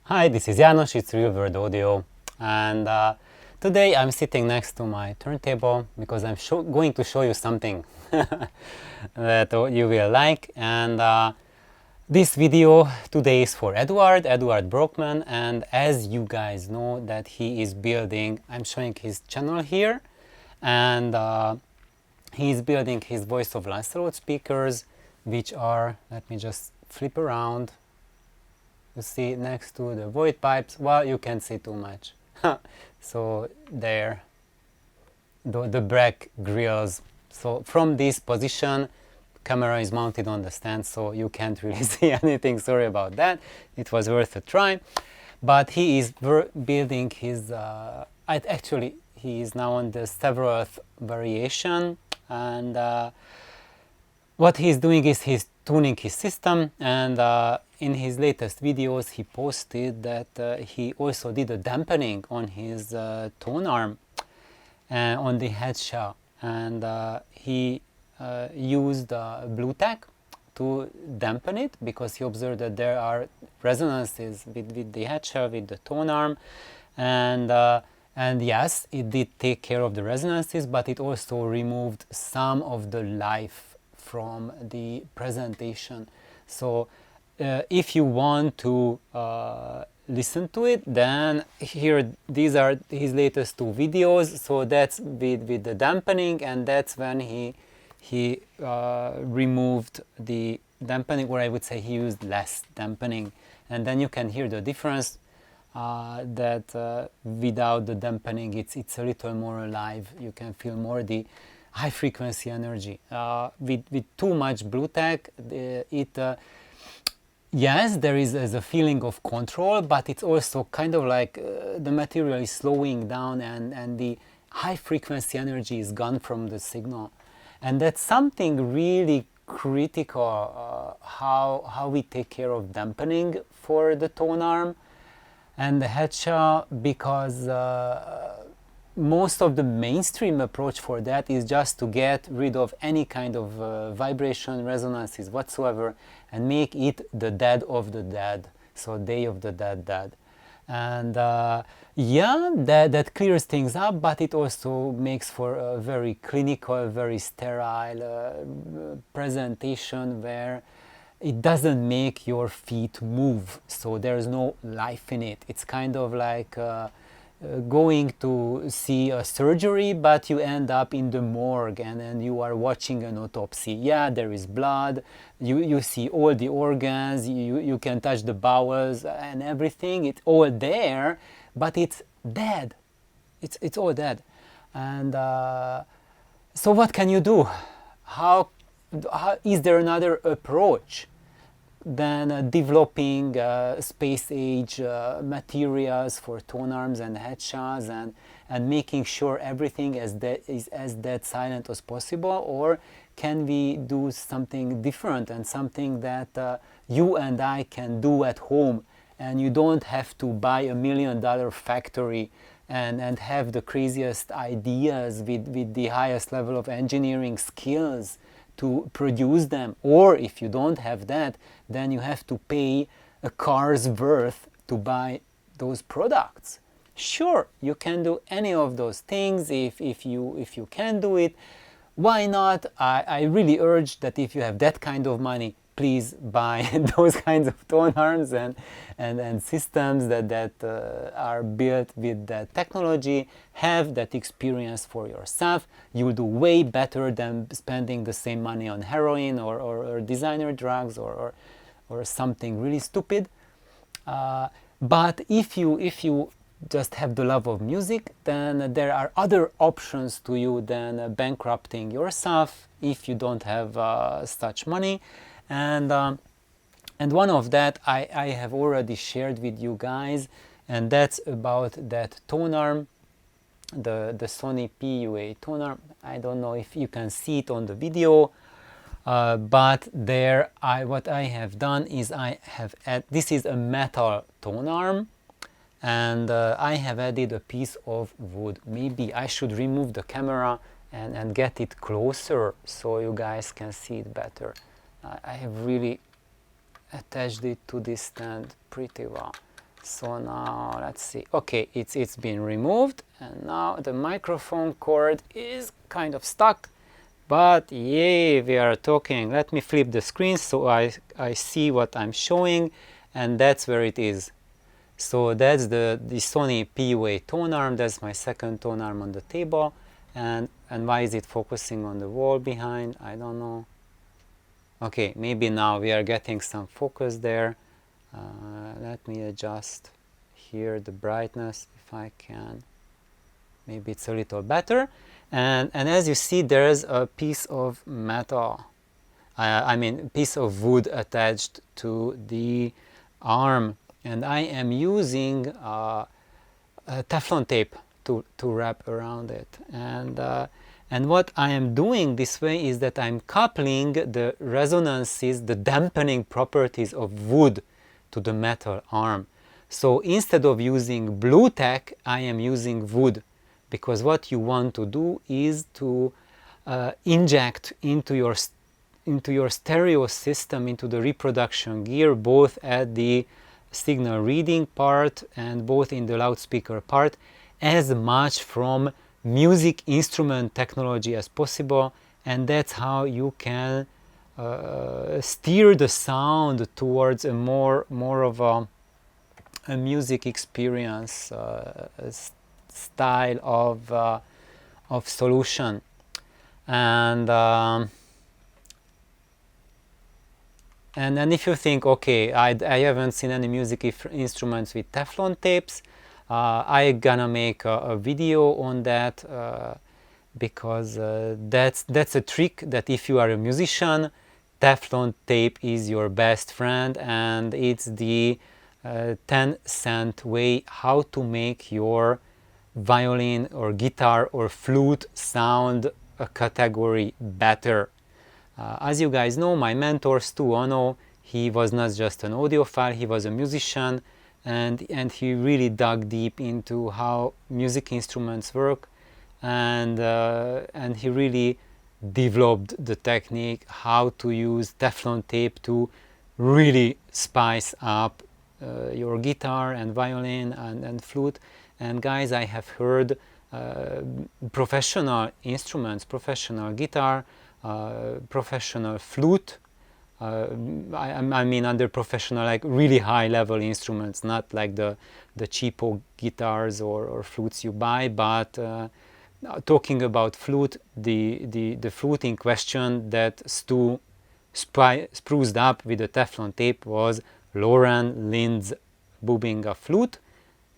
Hi, this is János, it's Real World Audio, and today I'm sitting next to my turntable because I'm going to show you something that you will like. And this video today is for Edward Brockman, and as you guys know that he is building, I'm showing his channel here, and he's building his voice of Lancelot speakers, which are, let me just flip around. You see next to the void pipes, well, you can't see too much. So there, the back grills. So from this position, camera is mounted on the stand, so you can't really see anything. Sorry about that. It was worth a try. But he is building his, actually he is now on the 7th variation, and what he's doing is he's tuning his system, and in his latest videos he posted that he also did a dampening on his tone arm on the Headshell, and he used blue tack to dampen it because he observed that there are resonances with the Headshell, with the tone arm, and yes, it did take care of the resonances, but it also removed some of the life from the presentation. So if you want to listen to it, then here these are his latest 2 videos. So that's with the dampening, and that's when he removed the dampening, or I would say he used less dampening, and then you can hear the difference that without the dampening it's a little more alive. You can feel more the high frequency energy. With too much blue tack, yes, there is a feeling of control, but it's also kind of like the material is slowing down, and the high frequency energy is gone from the signal. And that's something really critical, how we take care of dampening for the tone arm and the Headshell, because most of the mainstream approach for that is just to get rid of any kind of vibration, resonances whatsoever, and make it the dead of the dead, so Day of the Dead. And yeah, that clears things up, but it also makes for a very clinical, very sterile presentation where it doesn't make your feet move, so there's no life in it. It's kind of like going to see a surgery, but you end up in the morgue, and you are watching an autopsy. Yeah, there is blood, you see all the organs, you can touch the bowels and everything, it's all there, but it's dead. It's all dead. And so what can you do? How is there another approach than developing space age materials for tone arms and Headshells, and making sure everything is as dead silent as possible? Or can we do something different, and something that you and I can do at home, and you don't have to buy $1 million factory and have the craziest ideas with the highest level of engineering skills to produce them? Or if you don't have that, then you have to pay a car's worth to buy those products. Sure, you can do any of those things if you can do it. Why not? I really urge that if you have that kind of money, please buy those kinds of tone arms and systems that are built with that technology. Have that experience for yourself. You will do way better than spending the same money on heroin or designer drugs or something really stupid. But if you just have the love of music, then there are other options to you than bankrupting yourself if you don't have such money. And one of that I have already shared with you guys, and that's about that tone arm, the Sony PUA tone arm. I don't know if you can see it on the video, but there what I have done is this is a metal tone arm, and I have added a piece of wood. Maybe I should remove the camera and get it closer so you guys can see it better. I have really attached it to this stand pretty well. So now let's see. Okay, it's been removed, and now the microphone cord is kind of stuck. But yay, we are talking. Let me flip the screen so I see what I'm showing, and that's where it is. So that's the Sony PUA tone arm. That's my second tone arm on the table. And why is it focusing on the wall behind? I don't know. Okay, maybe now we are getting some focus there. Let me adjust here the brightness if I can. Maybe it's a little better. And as you see, there's a piece of metal. I mean, piece of wood attached to the arm. And I am using Teflon tape to wrap around it. And what I am doing this way is that I'm coupling the resonances, the dampening properties of wood to the metal arm. So instead of using blue tack, I am using wood, because what you want to do is to inject into your stereo system, into the reproduction gear, both at the signal reading part and both in the loudspeaker part, as much from music instrument technology as possible, and that's how you can steer the sound towards a more of a music experience style of solution. And if you think, okay, I haven't seen any music instruments with Teflon tapes, I'm gonna make a video on that, because that's a trick that if you are a musician, Teflon tape is your best friend, and it's the 10-cent way how to make your violin or guitar or flute sound a category better. As you guys know, my mentor Stu Ono, he was not just an audiophile, he was a musician, and he really dug deep into how music instruments work, and he really developed the technique how to use Teflon tape to really spice up your guitar and violin and flute. And guys, I have heard professional instruments, professional guitar, professional flute, I mean under professional, like really high level instruments, not like the cheapo guitars or flutes you buy, but talking about flute, the flute in question that Stu spruced up with the Teflon tape was Loran Lind's Bubinga flute.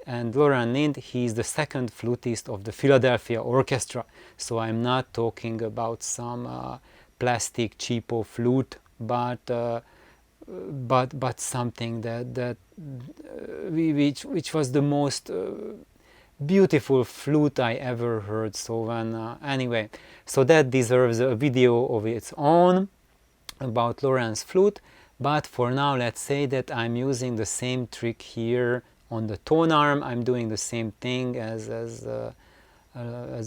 And Loran Lind, he is the second flutist of the Philadelphia Orchestra. So I'm not talking about some plastic cheapo flute, but something that which was the most beautiful flute I ever heard. So when anyway, so that deserves a video of its own about Loran's flute. But for now, let's say that I'm using the same trick here on the tone arm. I'm doing the same thing as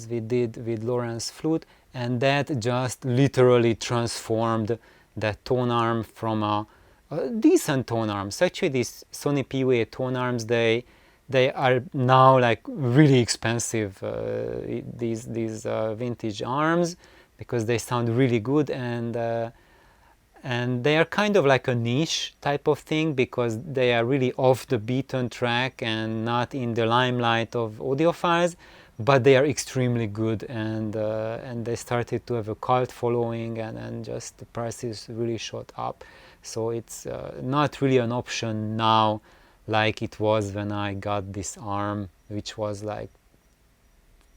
we did with Loran's flute, and that just literally transformed that tone arm from a decent tone arm. So actually these Sony PUA tone arms, they are now like really expensive, these vintage arms, because they sound really good, and they are kind of like a niche type of thing, because they are really off the beaten track and not in the limelight of audiophiles, but they are extremely good, and they started to have a cult following, and just the prices really shot up. So it's not really an option now like it was when I got this arm, which was like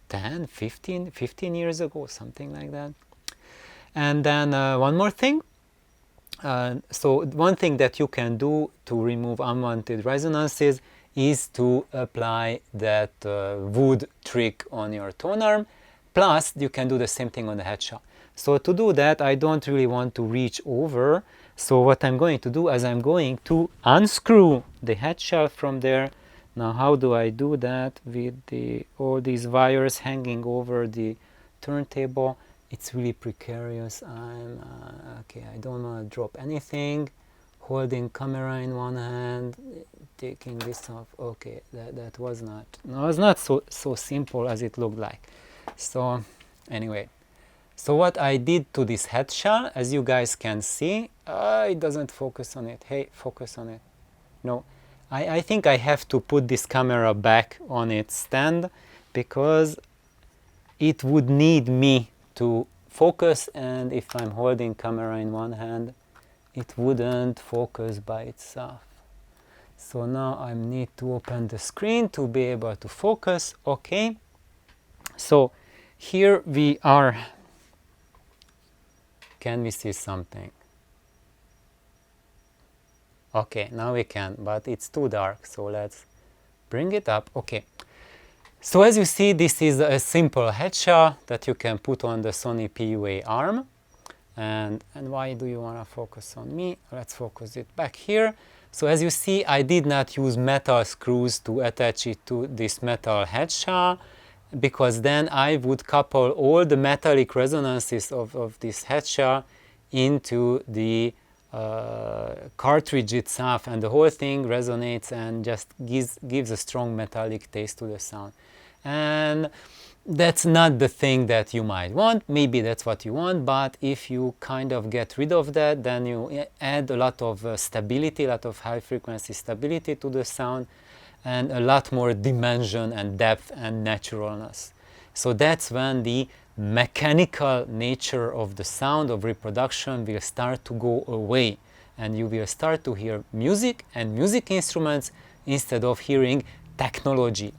15 years ago, something like that. And then one more thing. So one thing that you can do to remove unwanted resonances is to apply that wood trick on your tone arm. Plus, you can do the same thing on the headshell. So to do that, I don't really want to reach over. So what I'm going to do is I'm going to unscrew the headshell from there. Now, how do I do that with all these wires hanging over the turntable? It's really precarious. Okay, I don't want to drop anything. holding camera in one hand, taking this off. Okay, that was not, no, it was not so simple as it looked like. So anyway, so what I did to this Headshell, as you guys can see, it doesn't focus on it. Hey, focus on it. No, I think I have to put this camera back on its stand, because it would need me to focus, and if I'm holding camera in one hand, it wouldn't focus by itself. So now I need to open the screen to be able to focus. Okay, so here we are. Can we see something? Okay, now we can, but it's too dark, so let's bring it up. Okay, so as you see, this is a simple Headshell that you can put on the Sony PUA arm. And why do you want to focus on me? Let's focus it back here. So as you see, I did not use metal screws to attach it to this metal Headshell, because then I would couple all the metallic resonances of this Headshell into the cartridge itself, and the whole thing resonates and just gives a strong metallic taste to the sound. And that's not the thing that you might want. Maybe that's what you want, but if you kind of get rid of that, then you add a lot of stability, a lot of high frequency stability to the sound, and a lot more dimension and depth and naturalness. So that's when the mechanical nature of the sound of reproduction will start to go away, and you will start to hear music and music instruments instead of hearing technology.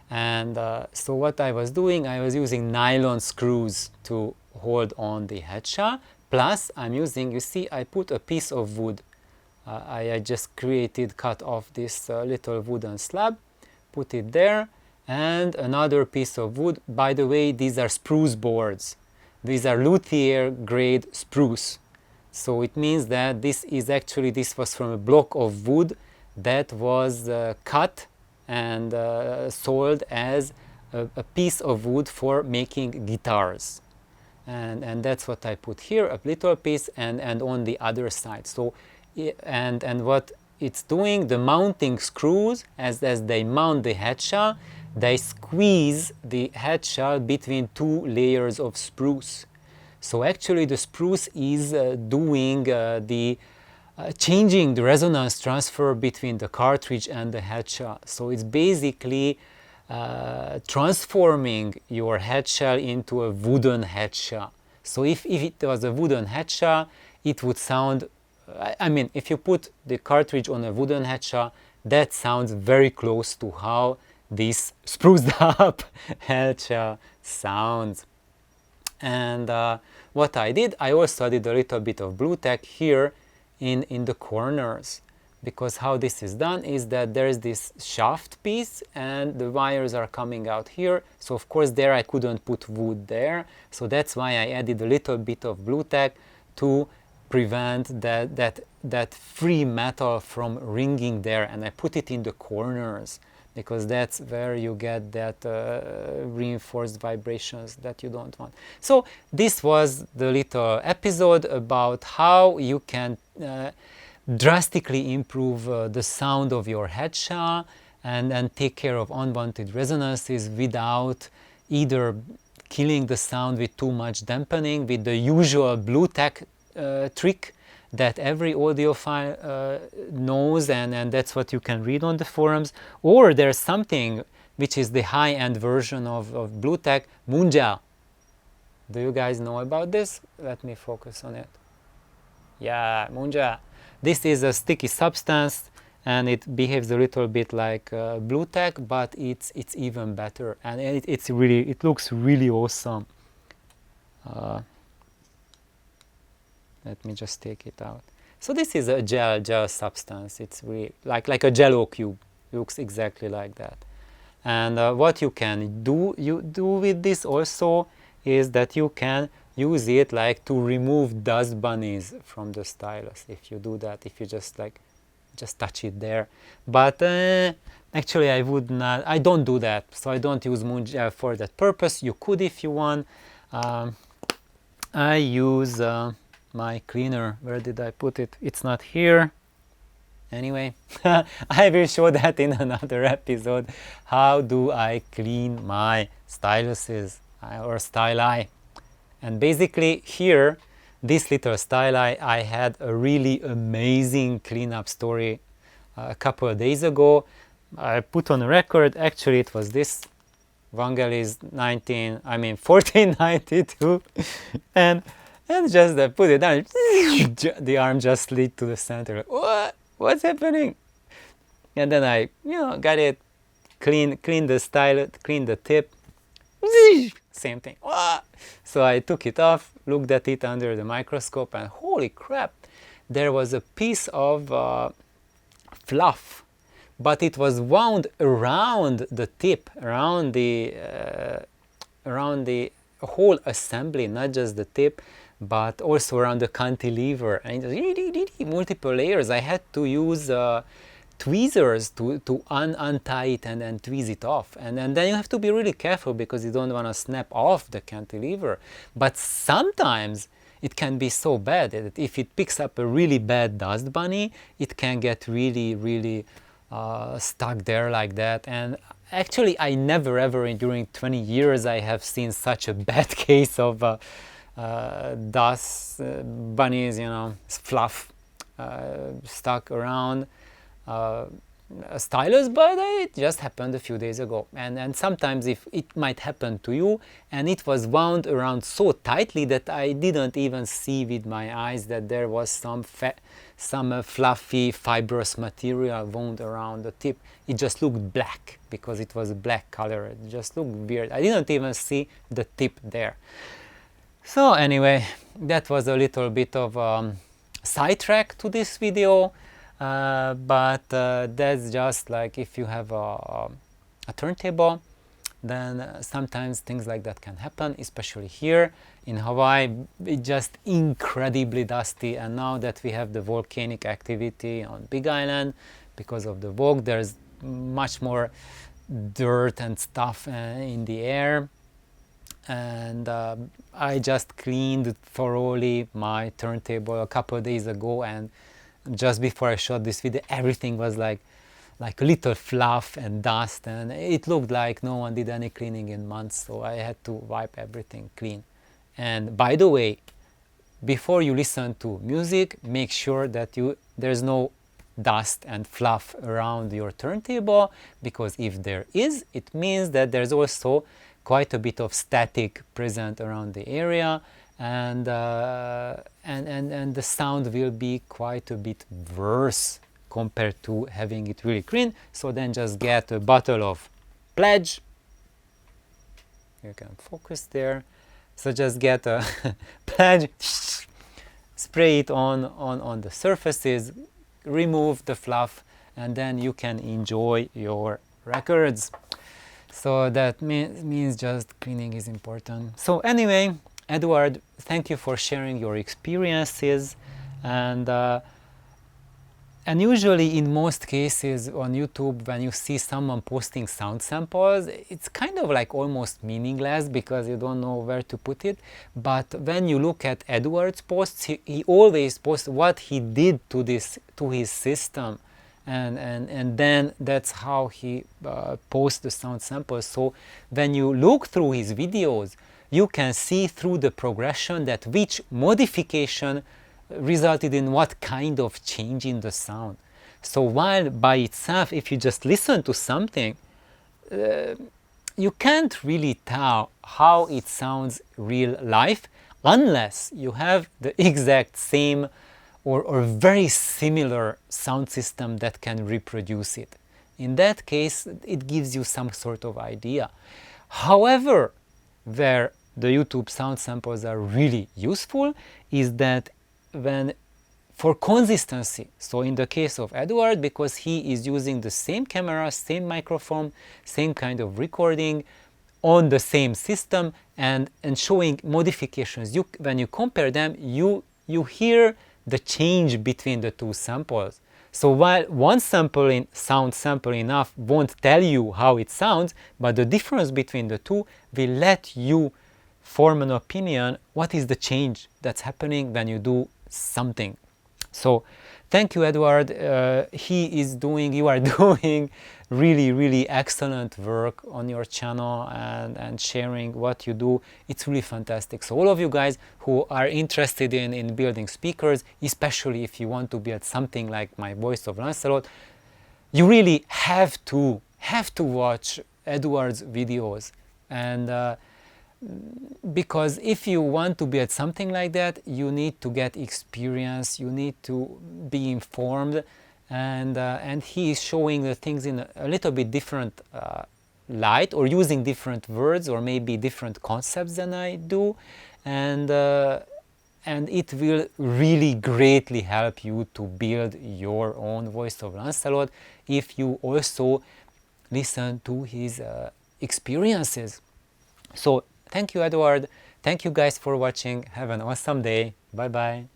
And so what I was doing, I was using nylon screws to hold on the Headshell, plus I'm using, you see, I put a piece of wood. I just cut off this little wooden slab, put it there, and another piece of wood. By the way, these are spruce boards. These are luthier grade spruce. So it means that this was from a block of wood that was cut and sold as a piece of wood for making guitars. And that's what I put here, a little piece, and on the other side. So and what it's doing, the mounting screws, as they mount the Headshell, they squeeze the Headshell between two layers of spruce. So actually the spruce is doing changing the resonance transfer between the cartridge and the Headshell. So it's basically transforming your Headshell into a wooden Headshell. So if it was a wooden Headshell, it would sound, I mean, if you put the cartridge on a wooden Headshell, that sounds very close to how this spruced up Headshell sounds. And what I did, I also did a little bit of blue tack here in the corners, because how this is done is that there is this shaft piece and the wires are coming out here. So of course there I couldn't put wood there, so that's why I added a little bit of blue tack to prevent that free metal from ringing there, and I put it in the corners, because that's where you get that reinforced vibrations that you don't want. So this was the little episode about how you can drastically improve the sound of your Headshell and take care of unwanted resonances without either killing the sound with too much dampening, with the usual blue tack trick that every audiophile knows, and that's what you can read on the forums. Or there's something which is the high-end version of blue tack, Munja. Do you guys know about this? Let me focus on it. Yeah, Munja. This is a sticky substance, and it behaves a little bit like blue tack, but it's even better, and it looks really awesome. Let me just take it out. So this is a gel substance. It's really like a Jello cube. It looks exactly like that. And what you can do with this also is that you can use it like to remove dust bunnies from the stylus. If you do that, if you just touch it there. But actually I don't do that. So I don't use moon gel for that purpose. You could if you want. I use my cleaner. Where did I put it? It's not here. Anyway, I will show that in another episode. How do I clean my styluses or styli? And basically here, this little styli, I had a really amazing cleanup story a couple of days ago. I put on a record. Actually, it was this Vangelis 1492, and just I put it down. The arm just slid to the center. What's happening? And then I, got it, clean the style, clean the tip. Same thing. So I took it off, looked at it under the microscope, and holy crap, there was a piece of fluff, but it was wound around the tip, around the whole assembly, not just the tip, but also around the cantilever, and multiple layers. I had to use tweezers to untie it and tweeze it off, and then you have to be really careful because you don't want to snap off the cantilever. But sometimes it can be so bad that if it picks up a really bad dust bunny, it can get really stuck there like that. And actually, I never ever during 20 years I have seen such a bad case of dust bunnies, fluff stuck around a stylus, but it just happened a few days ago. And sometimes if it might happen to you, and it was wound around so tightly that I didn't even see with my eyes that there was some fluffy fibrous material wound around the tip. It just looked black because it was a black color. It just looked weird. I didn't even see the tip there. So anyway, that was a little bit of sidetrack to this video, but that's just like if you have a turntable, then sometimes things like that can happen, especially here in Hawaii. It's just incredibly dusty, and now that we have the volcanic activity on Big Island because of the VOG, there's much more dirt and stuff in the air. And I just cleaned thoroughly my turntable a couple of days ago, and just before I shot this video, everything was like a little fluff and dust, and it looked like no one did any cleaning in months, so I had to wipe everything clean. And by the way, before you listen to music, make sure that there's no dust and fluff around your turntable, because if there is, it means that there's also quite a bit of static present around the area, and the sound will be quite a bit worse compared to having it really clean. So then just get a bottle of Pledge. You can focus there. So just get a Pledge, spray it on the surfaces, remove the fluff, and then you can enjoy your records. So that means just cleaning is important. So anyway, Edward, thank you for sharing your experiences, and usually in most cases on YouTube, when you see someone posting sound samples, it's kind of like almost meaningless because you don't know where to put it. But when you look at Edward's posts, he always posts what he did to his system. And then that's how he posts the sound samples. So when you look through his videos, you can see through the progression that which modification resulted in what kind of change in the sound. So while by itself, if you just listen to something, you can't really tell how it sounds real life unless you have the exact same or very similar sound system that can reproduce it. In that case, it gives you some sort of idea. However, where the YouTube sound samples are really useful is that when for consistency, so in the case of Edward, because he is using the same camera, same microphone, same kind of recording on the same system, and showing modifications, when you compare them, you hear the change between the two samples. So while one sample sounds sample enough won't tell you how it sounds, but the difference between the two will let you form an opinion what is the change that's happening when you do something. So thank you, Edward. You are doing really excellent work on your channel and sharing what you do. It's really fantastic. So all of you guys who are interested in building speakers, especially if you want to build something like my Voice of Lancelot, you really have to watch Edward's videos. And because if you want to build something like that, you need to get experience, you need to be informed, and he is showing the things in a little bit different light, or using different words or maybe different concepts than I do, and it will really greatly help you to build your own Voice of Lancelot if you also listen to his experiences. So thank you, Edward. Thank you guys for watching. Have an awesome day. Bye bye.